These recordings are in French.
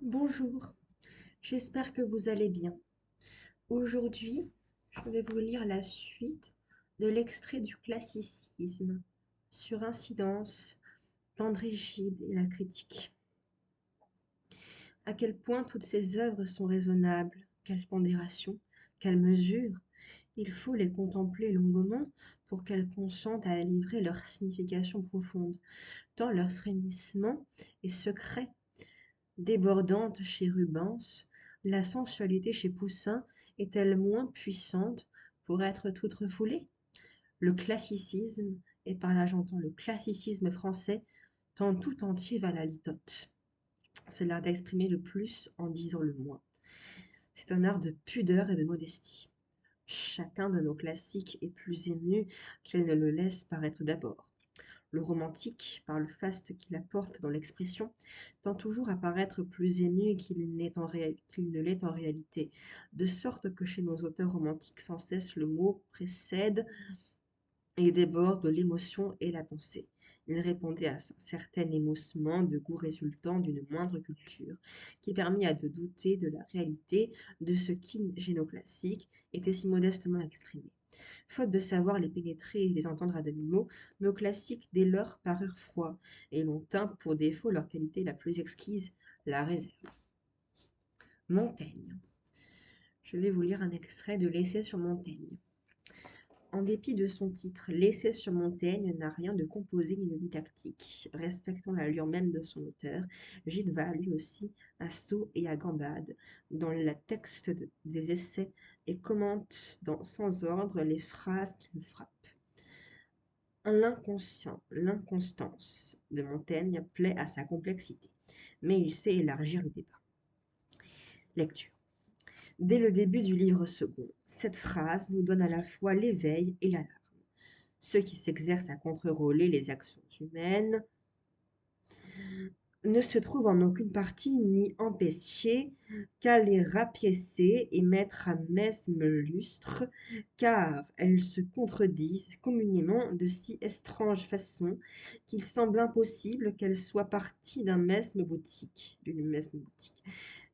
Bonjour, j'espère que vous allez bien. Aujourd'hui, je vais vous lire la suite de l'extrait du classicisme sur incidence d'André Gide et la critique. À quel point toutes ces œuvres sont raisonnables, quelle pondération, quelle mesure. Il faut les contempler longuement pour qu'elles consentent à livrer leur signification profonde, tant leur frémissement est secret. Débordante chez Rubens, la sensualité chez Poussin est-elle moins puissante pour être toute refoulée? Le classicisme, et par là j'entends le classicisme français, tend tout entier vers la litote. C'est l'art d'exprimer le plus en disant le moins. C'est un art de pudeur et de modestie. Chacun de nos classiques est plus ému qu'il ne le laisse paraître d'abord. Le romantique, par le faste qu'il apporte dans l'expression, tend toujours à paraître plus ému qu'il ne l'est en réalité, de sorte que chez nos auteurs romantiques sans cesse le mot précède et déborde de l'émotion et la pensée. Il répondait à un certain émoussement de goût résultant d'une moindre culture, qui permit à de douter de la réalité de ce qui, chez nos classiques, était si modestement exprimé. Faute de savoir les pénétrer et les entendre à demi-mot, nos classiques dès lors parurent froids, et l'on tint pour défaut leur qualité la plus exquise, la réserve. Montaigne. Je vais vous lire un extrait de l'essai sur Montaigne. En dépit de son titre, l'essai sur Montaigne n'a rien de composé ni de didactique. Respectant l'allure même de son auteur, Gide va lui aussi à sauts et à gambades dans le texte des essais et commente sans ordre les phrases qui le frappent. L'inconstance de Montaigne plaît à sa complexité, mais il sait élargir le débat. Lecture. Dès le début du livre second, cette phrase nous donne à la fois l'éveil et l'alarme. Ceux qui s'exercent à contrôler les actions humaines ne se trouvent en aucune partie ni empêchés qu'à les rapiécer et mettre à mesme lustre, car elles se contredisent communément de si étrange façon qu'il semble impossible qu'elles soient parties d'une mesme boutique.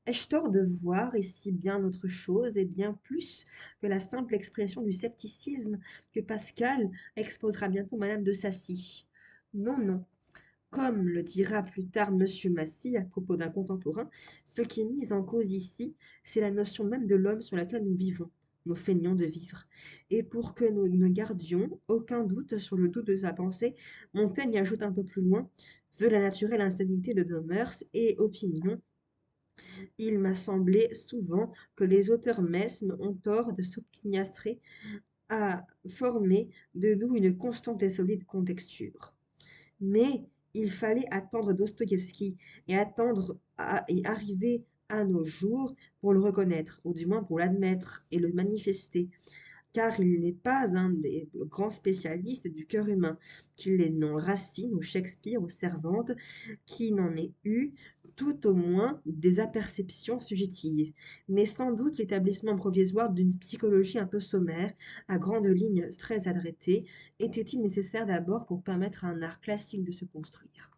Ai-je tort de voir ici bien autre chose et bien plus que la simple expression du scepticisme que Pascal exposera bientôt Madame de Sacy? Non, non. Comme le dira plus tard Monsieur Massy à propos d'un contemporain, ce qui est mis en cause ici, c'est la notion même de l'homme sur laquelle nous vivons. Nous feignons de vivre. Et pour que nous ne gardions aucun doute sur le doute de sa pensée, Montaigne ajoute un peu plus loin, veut la naturelle instabilité de nos mœurs et opinions. Il m'a semblé souvent que les auteurs mesmes ont tort de s'opiniâtrer à former de nous une constante et solide contexture. Mais il fallait attendre Dostoïevski et arriver à nos jours pour le reconnaître, ou du moins pour l'admettre et le manifester, car il n'est pas un des grands spécialistes du cœur humain, qu'il est non Racine ou Shakespeare ou Cervantes, qui n'en ait eu tout au moins des aperceptions fugitives, mais sans doute l'établissement provisoire d'une psychologie un peu sommaire, à grandes lignes très adressée, était-il nécessaire d'abord pour permettre à un art classique de se construire.